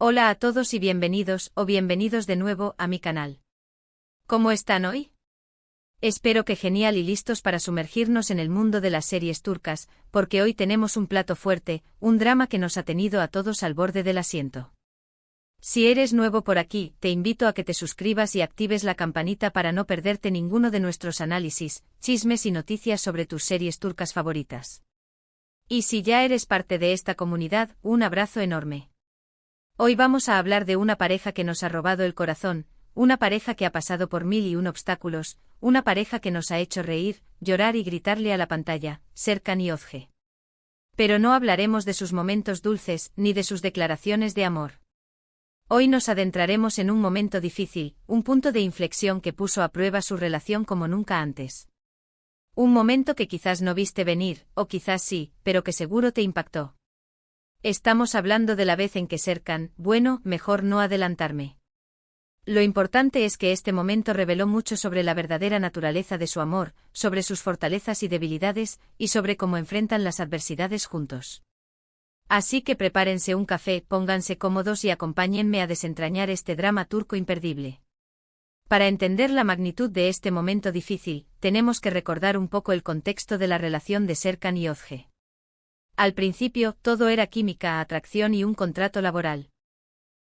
Hola a todos y bienvenidos o bienvenidos de nuevo a mi canal. ¿Cómo están hoy? Espero que genial y listos para sumergirnos en el mundo de las series turcas, porque hoy tenemos un plato fuerte, un drama que nos ha tenido a todos al borde del asiento. Si eres nuevo por aquí, te invito a que te suscribas y actives la campanita para no perderte ninguno de nuestros análisis, chismes y noticias sobre tus series turcas favoritas. Y si ya eres parte de esta comunidad, un abrazo enorme. Hoy vamos a hablar de una pareja que nos ha robado el corazón, una pareja que ha pasado por 1001 obstáculos, una pareja que nos ha hecho reír, llorar y gritarle a la pantalla, Serkan y Özge. Pero no hablaremos de sus momentos dulces ni de sus declaraciones de amor. Hoy nos adentraremos en un momento difícil, un punto de inflexión que puso a prueba su relación como nunca antes. Un momento que quizás no viste venir, o quizás sí, pero que seguro te impactó. Estamos hablando de la vez en que Serkan, bueno, mejor no adelantarme. Lo importante es que este momento reveló mucho sobre la verdadera naturaleza de su amor, sobre sus fortalezas y debilidades, y sobre cómo enfrentan las adversidades juntos. Así que prepárense un café, pónganse cómodos y acompáñenme a desentrañar este drama turco imperdible. Para entender la magnitud de este momento difícil, tenemos que recordar un poco el contexto de la relación de Serkan y Özge. Al principio, todo era química, atracción y un contrato laboral.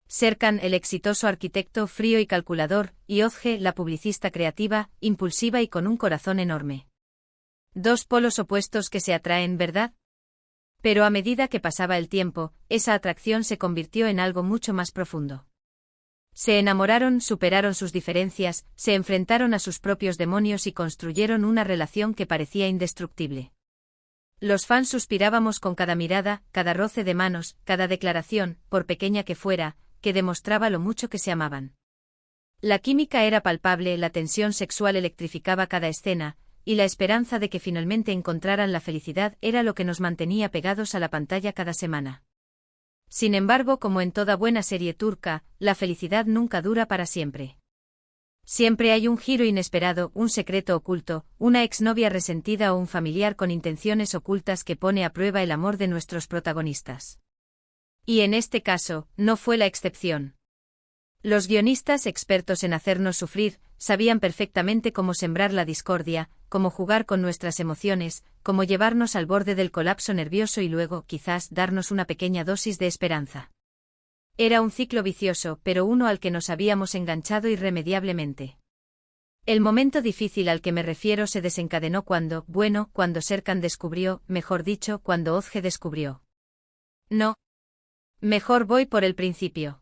Serkan, el exitoso arquitecto frío y calculador, y Özge, la publicista creativa, impulsiva y con un corazón enorme. Dos polos opuestos que se atraen, ¿verdad? Pero a medida que pasaba el tiempo, esa atracción se convirtió en algo mucho más profundo. Se enamoraron, superaron sus diferencias, se enfrentaron a sus propios demonios y construyeron una relación que parecía indestructible. Los fans suspirábamos con cada mirada, cada roce de manos, cada declaración, por pequeña que fuera, que demostraba lo mucho que se amaban. La química era palpable, la tensión sexual electrificaba cada escena, y la esperanza de que finalmente encontraran la felicidad era lo que nos mantenía pegados a la pantalla cada semana. Sin embargo, como en toda buena serie turca, la felicidad nunca dura para siempre. Siempre hay un giro inesperado, un secreto oculto, una exnovia resentida o un familiar con intenciones ocultas que pone a prueba el amor de nuestros protagonistas. Y en este caso, no fue la excepción. Los guionistas expertos en hacernos sufrir, sabían perfectamente cómo sembrar la discordia, cómo jugar con nuestras emociones, cómo llevarnos al borde del colapso nervioso y luego, quizás, darnos una pequeña dosis de esperanza. Era un ciclo vicioso, pero uno al que nos habíamos enganchado irremediablemente. El momento difícil al que me refiero se desencadenó cuando Serkan descubrió, mejor dicho, cuando Özge descubrió. No. Mejor voy por el principio.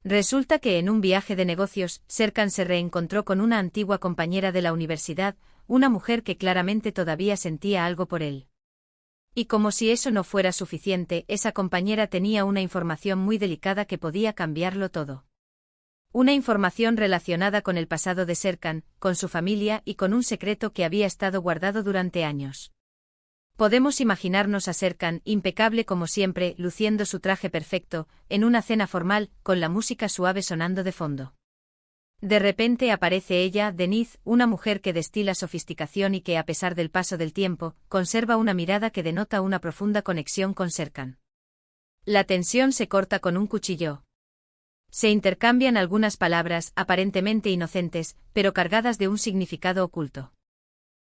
Resulta que en un viaje de negocios, Serkan se reencontró con una antigua compañera de la universidad, una mujer que claramente todavía sentía algo por él. Y como si eso no fuera suficiente, esa compañera tenía una información muy delicada que podía cambiarlo todo. Una información relacionada con el pasado de Serkan, con su familia y con un secreto que había estado guardado durante años. Podemos imaginarnos a Serkan, impecable como siempre, luciendo su traje perfecto, en una cena formal, con la música suave sonando de fondo. De repente aparece ella, Deniz, una mujer que destila sofisticación y que a pesar del paso del tiempo, conserva una mirada que denota una profunda conexión con Serkan. La tensión se corta con un cuchillo. Se intercambian algunas palabras, aparentemente inocentes, pero cargadas de un significado oculto.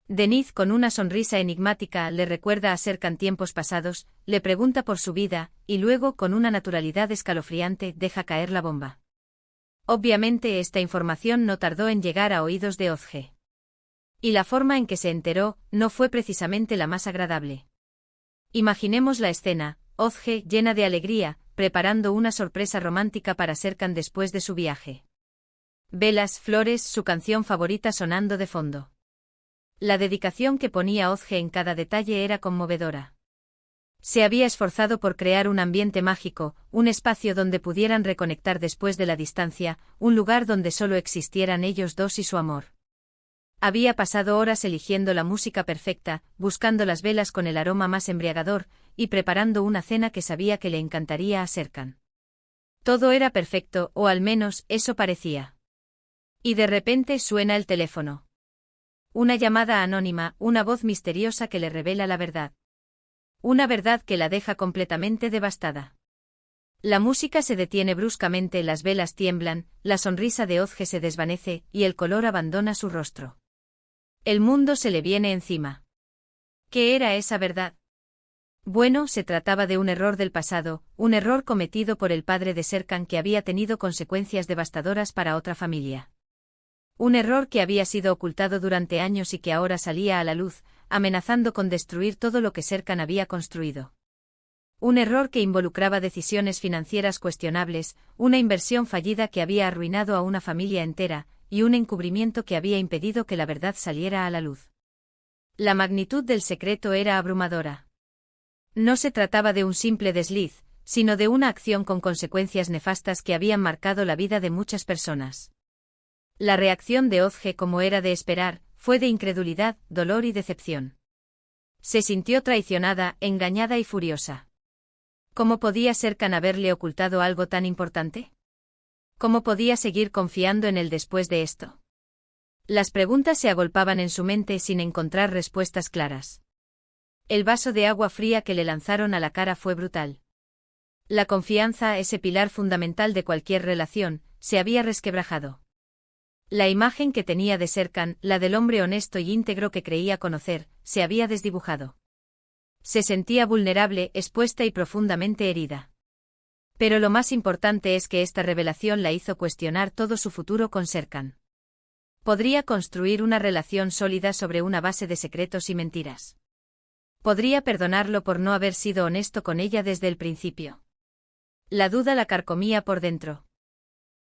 Deniz, con una sonrisa enigmática, le recuerda a Serkan tiempos pasados, le pregunta por su vida, y luego, con una naturalidad escalofriante, deja caer la bomba. Obviamente esta información no tardó en llegar a oídos de Özge. Y la forma en que se enteró, no fue precisamente la más agradable. Imaginemos la escena, Özge, llena de alegría, preparando una sorpresa romántica para Serkan después de su viaje. Velas, flores, su canción favorita sonando de fondo. La dedicación que ponía Özge en cada detalle era conmovedora. Se había esforzado por crear un ambiente mágico, un espacio donde pudieran reconectar después de la distancia, un lugar donde solo existieran ellos dos y su amor. Había pasado horas eligiendo la música perfecta, buscando las velas con el aroma más embriagador, y preparando una cena que sabía que le encantaría a Serkan. Todo era perfecto, o al menos, eso parecía. Y de repente suena el teléfono. Una llamada anónima, una voz misteriosa que le revela la verdad. Una verdad que la deja completamente devastada. La música se detiene bruscamente, las velas tiemblan, la sonrisa de Ozge se desvanece y el color abandona su rostro. El mundo se le viene encima. ¿Qué era esa verdad? Bueno, se trataba de un error del pasado, un error cometido por el padre de Serkan que había tenido consecuencias devastadoras para otra familia. Un error que había sido ocultado durante años y que ahora salía a la luz, amenazando con destruir todo lo que Serkan había construido. Un error que involucraba decisiones financieras cuestionables, una inversión fallida que había arruinado a una familia entera, y un encubrimiento que había impedido que la verdad saliera a la luz. La magnitud del secreto era abrumadora. No se trataba de un simple desliz, sino de una acción con consecuencias nefastas que habían marcado la vida de muchas personas. La reacción de Ozge, como era de esperar, fue de incredulidad, dolor y decepción. Se sintió traicionada, engañada y furiosa. ¿Cómo podía Serkan haberle ocultado algo tan importante? ¿Cómo podía seguir confiando en él después de esto? Las preguntas se agolpaban en su mente sin encontrar respuestas claras. El vaso de agua fría que le lanzaron a la cara fue brutal. La confianza, ese pilar fundamental de cualquier relación, se había resquebrajado. La imagen que tenía de Serkan, la del hombre honesto y íntegro que creía conocer, se había desdibujado. Se sentía vulnerable, expuesta y profundamente herida. Pero lo más importante es que esta revelación la hizo cuestionar todo su futuro con Serkan. ¿Podría construir una relación sólida sobre una base de secretos y mentiras? ¿Podría perdonarlo por no haber sido honesto con ella desde el principio? La duda la carcomía por dentro.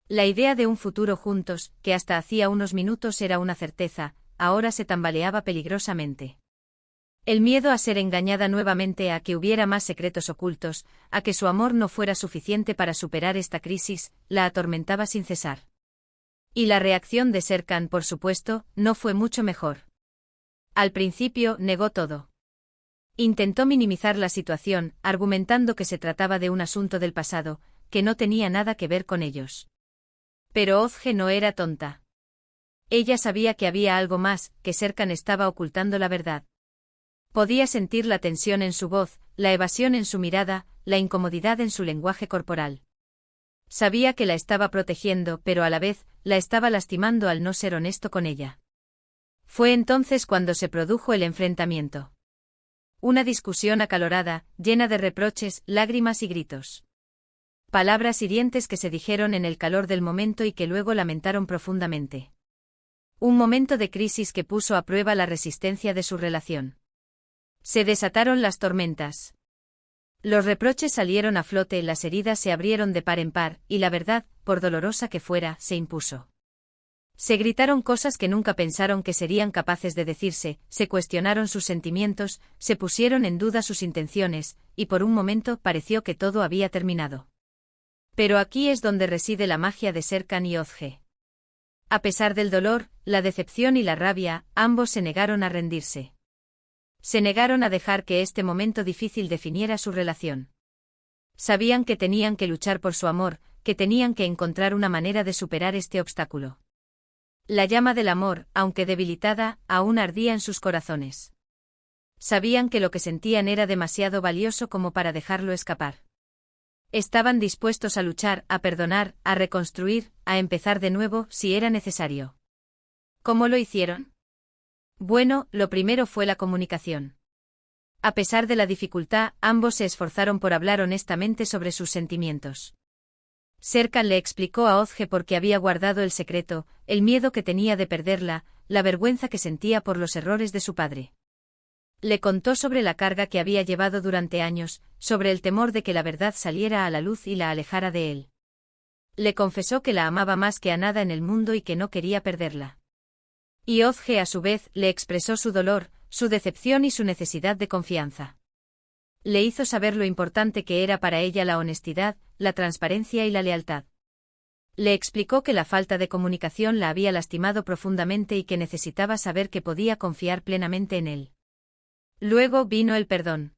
La idea de un futuro juntos, que hasta hacía unos minutos era una certeza, ahora se tambaleaba peligrosamente. El miedo a ser engañada nuevamente, a que hubiera más secretos ocultos, a que su amor no fuera suficiente para superar esta crisis, la atormentaba sin cesar. Y la reacción de Serkan, por supuesto, no fue mucho mejor. Al principio, negó todo. Intentó minimizar la situación, argumentando que se trataba de un asunto del pasado, que no tenía nada que ver con ellos. Pero Ozge no era tonta. Ella sabía que había algo más, que Serkan estaba ocultando la verdad. Podía sentir la tensión en su voz, la evasión en su mirada, la incomodidad en su lenguaje corporal. Sabía que la estaba protegiendo, pero a la vez, la estaba lastimando al no ser honesto con ella. Fue entonces cuando se produjo el enfrentamiento. Una discusión acalorada, llena de reproches, lágrimas y gritos. Palabras hirientes que se dijeron en el calor del momento y que luego lamentaron profundamente. Un momento de crisis que puso a prueba la resistencia de su relación. Se desataron las tormentas. Los reproches salieron a flote, las heridas se abrieron de par en par, y la verdad, por dolorosa que fuera, se impuso. Se gritaron cosas que nunca pensaron que serían capaces de decirse, se cuestionaron sus sentimientos, se pusieron en duda sus intenciones, y por un momento pareció que todo había terminado. Pero aquí es donde reside la magia de Serkan y Ozge. A pesar del dolor, la decepción y la rabia, ambos se negaron a rendirse. Se negaron a dejar que este momento difícil definiera su relación. Sabían que tenían que luchar por su amor, que tenían que encontrar una manera de superar este obstáculo. La llama del amor, aunque debilitada, aún ardía en sus corazones. Sabían que lo que sentían era demasiado valioso como para dejarlo escapar. Estaban dispuestos a luchar, a perdonar, a reconstruir, a empezar de nuevo, si era necesario. ¿Cómo lo hicieron? Bueno, lo primero fue la comunicación. A pesar de la dificultad, ambos se esforzaron por hablar honestamente sobre sus sentimientos. Serkan le explicó a Ozge por qué había guardado el secreto, el miedo que tenía de perderla, la vergüenza que sentía por los errores de su padre. Le contó sobre la carga que había llevado durante años, sobre el temor de que la verdad saliera a la luz y la alejara de él. Le confesó que la amaba más que a nada en el mundo y que no quería perderla. Y Ozge a su vez le expresó su dolor, su decepción y su necesidad de confianza. Le hizo saber lo importante que era para ella la honestidad, la transparencia y la lealtad. Le explicó que la falta de comunicación la había lastimado profundamente y que necesitaba saber que podía confiar plenamente en él. Luego vino el perdón.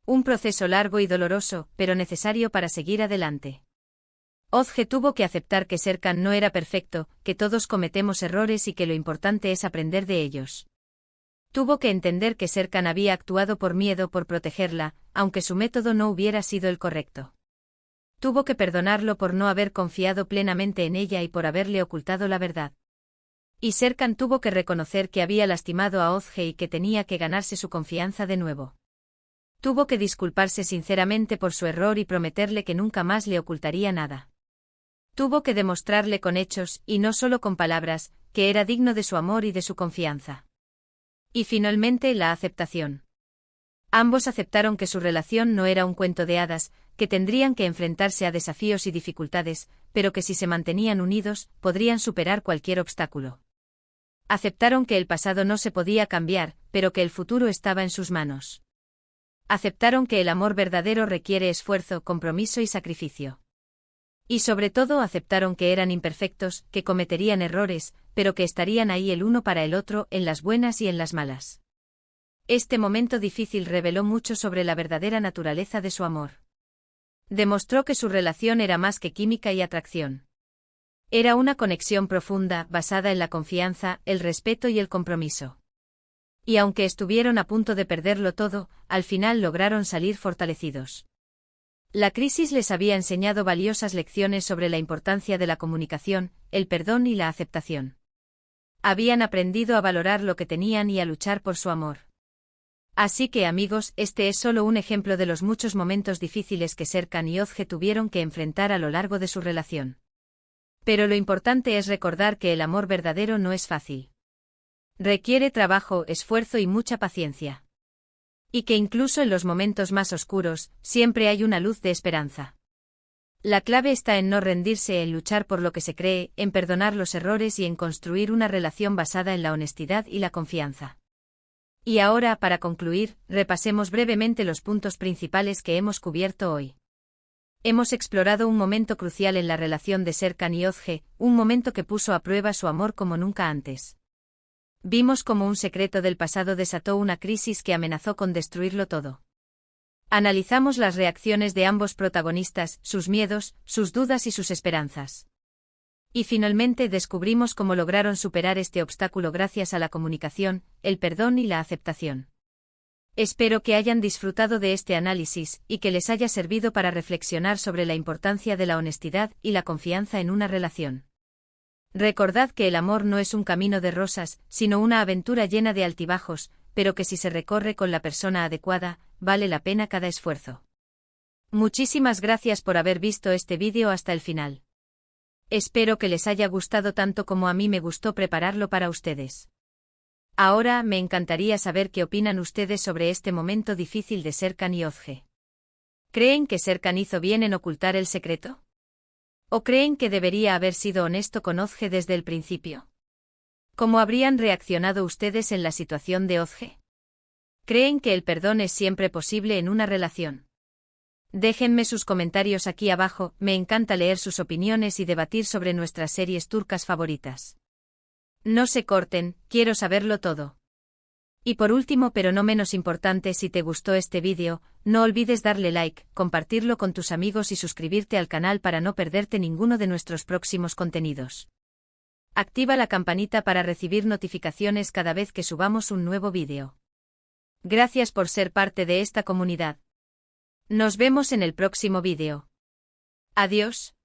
Un proceso largo y doloroso, pero necesario para seguir adelante. Ozge tuvo que aceptar que Serkan no era perfecto, que todos cometemos errores y que lo importante es aprender de ellos. Tuvo que entender que Serkan había actuado por miedo, por protegerla, aunque su método no hubiera sido el correcto. Tuvo que perdonarlo por no haber confiado plenamente en ella y por haberle ocultado la verdad. Y Serkan tuvo que reconocer que había lastimado a Ozge y que tenía que ganarse su confianza de nuevo. Tuvo que disculparse sinceramente por su error y prometerle que nunca más le ocultaría nada. Tuvo que demostrarle con hechos, y no solo con palabras, que era digno de su amor y de su confianza. Y finalmente la aceptación. Ambos aceptaron que su relación no era un cuento de hadas, que tendrían que enfrentarse a desafíos y dificultades, pero que si se mantenían unidos, podrían superar cualquier obstáculo. Aceptaron que el pasado no se podía cambiar, pero que el futuro estaba en sus manos. Aceptaron que el amor verdadero requiere esfuerzo, compromiso y sacrificio. Y sobre todo aceptaron que eran imperfectos, que cometerían errores, pero que estarían ahí el uno para el otro, en las buenas y en las malas. Este momento difícil reveló mucho sobre la verdadera naturaleza de su amor. Demostró que su relación era más que química y atracción. Era una conexión profunda, basada en la confianza, el respeto y el compromiso. Y aunque estuvieron a punto de perderlo todo, al final lograron salir fortalecidos. La crisis les había enseñado valiosas lecciones sobre la importancia de la comunicación, el perdón y la aceptación. Habían aprendido a valorar lo que tenían y a luchar por su amor. Así que amigos, este es solo un ejemplo de los muchos momentos difíciles que Serkan y Ozge tuvieron que enfrentar a lo largo de su relación. Pero lo importante es recordar que el amor verdadero no es fácil. Requiere trabajo, esfuerzo y mucha paciencia. Y que incluso en los momentos más oscuros, siempre hay una luz de esperanza. La clave está en no rendirse, en luchar por lo que se cree, en perdonar los errores y en construir una relación basada en la honestidad y la confianza. Y ahora, para concluir, repasemos brevemente los puntos principales que hemos cubierto hoy. Hemos explorado un momento crucial en la relación de Serkan y Ozge, un momento que puso a prueba su amor como nunca antes. Vimos cómo un secreto del pasado desató una crisis que amenazó con destruirlo todo. Analizamos las reacciones de ambos protagonistas, sus miedos, sus dudas y sus esperanzas. Y finalmente descubrimos cómo lograron superar este obstáculo gracias a la comunicación, el perdón y la aceptación. Espero que hayan disfrutado de este análisis y que les haya servido para reflexionar sobre la importancia de la honestidad y la confianza en una relación. Recordad que el amor no es un camino de rosas, sino una aventura llena de altibajos, pero que si se recorre con la persona adecuada, vale la pena cada esfuerzo. Muchísimas gracias por haber visto este vídeo hasta el final. Espero que les haya gustado tanto como a mí me gustó prepararlo para ustedes. Ahora me encantaría saber qué opinan ustedes sobre este momento difícil de Serkan y Ozge. ¿Creen que Serkan hizo bien en ocultar el secreto? ¿O creen que debería haber sido honesto con Ozge desde el principio? ¿Cómo habrían reaccionado ustedes en la situación de Ozge? ¿Creen que el perdón es siempre posible en una relación? Déjenme sus comentarios aquí abajo, me encanta leer sus opiniones y debatir sobre nuestras series turcas favoritas. No se corten, quiero saberlo todo. Y por último pero no menos importante, si te gustó este vídeo, no olvides darle like, compartirlo con tus amigos y suscribirte al canal para no perderte ninguno de nuestros próximos contenidos. Activa la campanita para recibir notificaciones cada vez que subamos un nuevo vídeo. Gracias por ser parte de esta comunidad. Nos vemos en el próximo vídeo. Adiós.